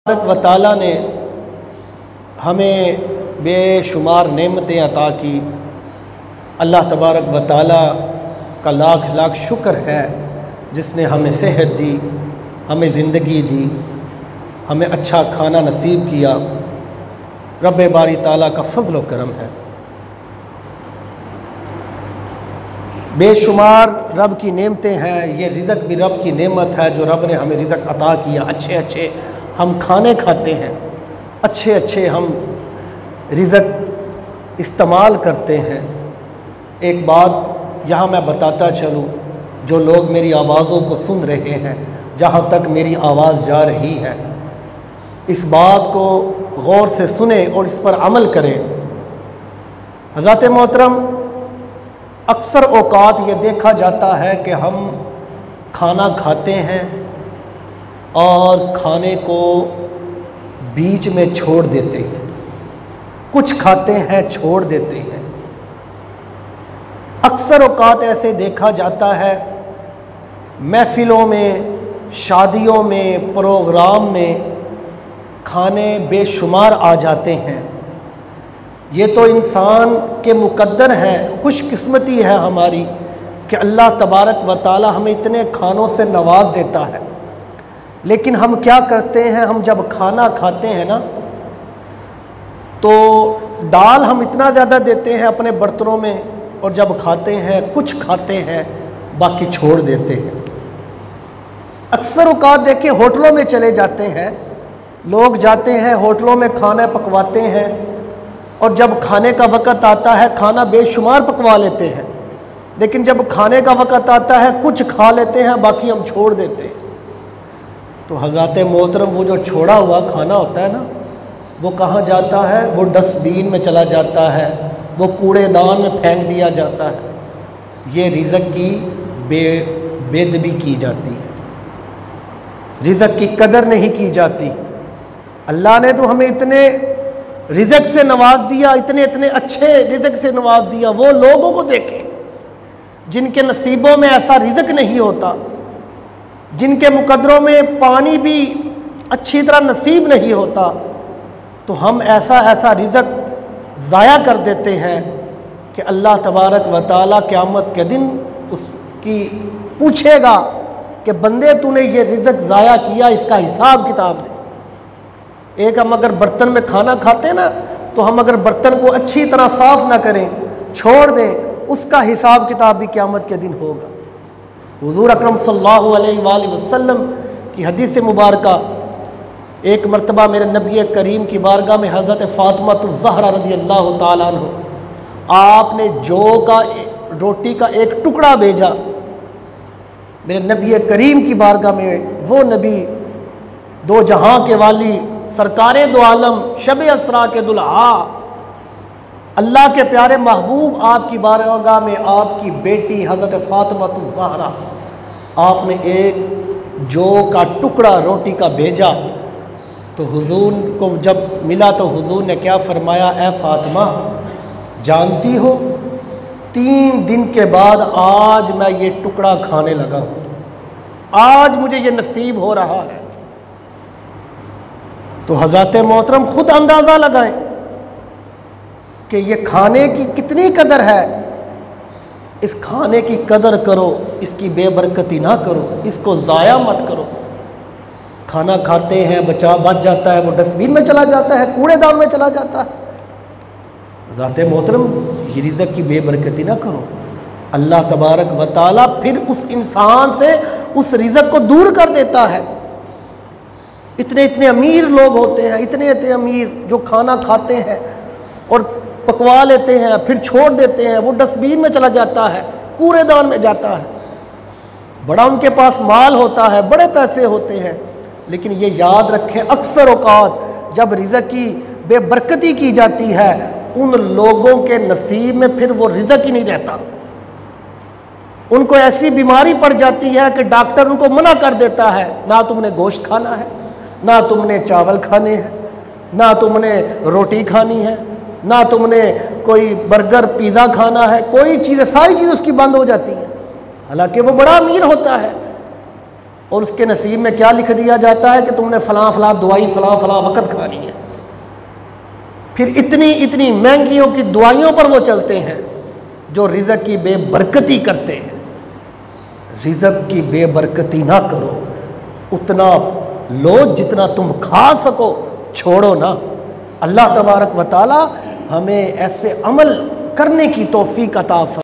तबारक व तआला ने हमें बेशुमार नेमतें अता की। अल्लाह तबारक व तआला का लाख लाख शुक्र है जिसने हमें सेहत दी, हमें ज़िंदगी दी, हमें अच्छा खाना नसीब किया। रब बारी ताला का फ़ज़ल व करम है। बेशुमार रब की नेमतें हैं। ये रिज़्क़ भी रब की नेमत है जो रब ने हमें रिज़्क़ अता किया। अच्छे अच्छे हम खाने खाते हैं, अच्छे अच्छे हम रिज़्क़ इस्तेमाल करते हैं। एक बात यहाँ मैं बताता चलूँ, जो लोग मेरी आवाज़ों को सुन रहे हैं, जहाँ तक मेरी आवाज़ जा रही है, इस बात को गौर से सुने और इस पर अमल करें। हज़रत मोहतरम, अक्सर औक़ात ये देखा जाता है कि हम खाना खाते हैं और खाने को बीच में छोड़ देते हैं, कुछ खाते हैं छोड़ देते हैं। अक्सर औक़ात ऐसे देखा जाता है, महफ़िलों में, शादियों में, प्रोग्राम में खाने बेशुमार आ जाते हैं। ये तो इंसान के मुक़द्दर है, खुशकिस्मती है हमारी कि अल्लाह तबारक व तआला हमें इतने खानों से नवाज देता है। लेकिन हम क्या करते हैं, हम जब खाना खाते हैं ना, तो डाल हम इतना ज़्यादा देते हैं अपने बर्तनों में, और जब खाते हैं कुछ खाते हैं, बाकी छोड़ देते हैं। अक्सर औक़ात देखिए, होटलों में चले जाते हैं, लोग जाते हैं होटलों में खाना पकवाते हैं, और जब खाने का वक़्त आता है खाना बेशुमार पकवा लेते हैं, लेकिन जब खाने का वक़्त आता है कुछ खा लेते हैं, बाकी हम छोड़ देते हैं। तो हज़रत मोहतरम, वो जो छोड़ा हुआ खाना होता है ना, वो कहाँ जाता है? वो डस्टबिन में चला जाता है, वो कूड़ेदान में फेंक दिया जाता है। ये रिज़्क़ की बेदबी की जाती है, रिज़्क़ की कदर नहीं की जाती। अल्लाह ने तो हमें इतने रिज़्क़ से नवाज दिया, इतने इतने अच्छे रिज़्क़ से नवाज दिया। वो लोगों को देखें जिनके नसीबों में ऐसा रिज़्क़ नहीं होता, जिनके मुकद्दरों में पानी भी अच्छी तरह नसीब नहीं होता, तो हम ऐसा ऐसा रिज़्क़ ज़ाया कर देते हैं कि अल्लाह तबारक व तआला क़यामत के दिन उसकी पूछेगा कि बंदे तूने ये रिज़्क़ ज़ाया किया, इसका हिसाब किताब दे। एक हम अगर बर्तन में खाना खाते हैं ना, तो हम अगर बर्तन को अच्छी तरह साफ़ ना करें, छोड़ दें, उसका हिसाब किताब भी क़यामत के दिन होगा। हुज़ूर अकरम सल्लल्लाहु अलैहि वसल्लम की हदीस मुबारका, एक मरतबा मेरे नबी करीम की बारगाह में हज़रत फ़ातिमा ज़हरा रज़ी अल्लाह ताला अन्हा, आपने जौ का रोटी का एक टुकड़ा भेजा मेरे नबी करीम की बारगाह में। वो नबी दो जहां के वाली, सरकारे दो आलम, शब असरा के दुल्हा, अल्लाह के प्यारे महबूब, आपकी बारगाह में आपकी बेटी हज़रत फ़ातिमा ज़हरा, आपने एक जौ का टुकड़ा रोटी का भेजा। तो हुजूर को जब मिला तो हुजूर ने क्या फरमाया? ए फ़ातिमा, जानती हो 3 दिन के बाद आज मैं ये टुकड़ा खाने लगा हूँ, आज मुझे ये नसीब हो रहा है। तो हज़रत मोहतरम खुद अंदाज़ा लगाएं कि ये खाने की कितनी कदर है। इस खाने की कदर करो, इसकी बेबरकती ना करो, इसको ज़ाया मत करो। खाना खाते हैं, बच जाता है, वो डस्टबिन में चला जाता है, कूड़ेदान में चला जाता है। ज़ाते मोहतरम, ये रिज़्क़ की बेबरकती ना करो। अल्लाह तबारक व तआला फिर उस इंसान से उस रिज़्क़ को दूर कर देता है। इतने इतने अमीर लोग होते हैं, इतने इतने अमीर, जो खाना खाते हैं और पकवा लेते हैं, फिर छोड़ देते हैं, वो डस्टबिन में चला जाता है, कूड़ेदान में जाता है। बड़ा उनके पास माल होता है, बड़े पैसे होते हैं, लेकिन ये याद रखें, अक्सर औक़ात जब रिज़्क़ की बेबरकती की जाती है, उन लोगों के नसीब में फिर वो रिज़्क़ ही नहीं रहता। उनको ऐसी बीमारी पड़ जाती है कि डॉक्टर उनको मना कर देता है, ना तुमने गोश्त खाना है, ना तुमने चावल खाने हैं, ना तुमने रोटी खानी है, ना तुमने कोई बर्गर पिज़्ज़ा खाना है, कोई चीज़, सारी चीज़ उसकी बंद हो जाती है। हालांकि वो बड़ा अमीर होता है, और उसके नसीब में क्या लिख दिया जाता है कि तुमने फ़लाँ फ़लाँ दवाई फ़लाँ फ़लाँ वक़्त खानी है। फिर इतनी इतनी महंगियों की दवाइयों पर वो चलते हैं जो रिज़्क़ की बेबरकती करते हैं। रिज़्क़ की बेबरकती ना करो, उतना लो जितना तुम खा सको, छोड़ो ना। अल्लाह तबारक व तआला हमें ऐसे अमल करने की तौफीक अता फरमाए।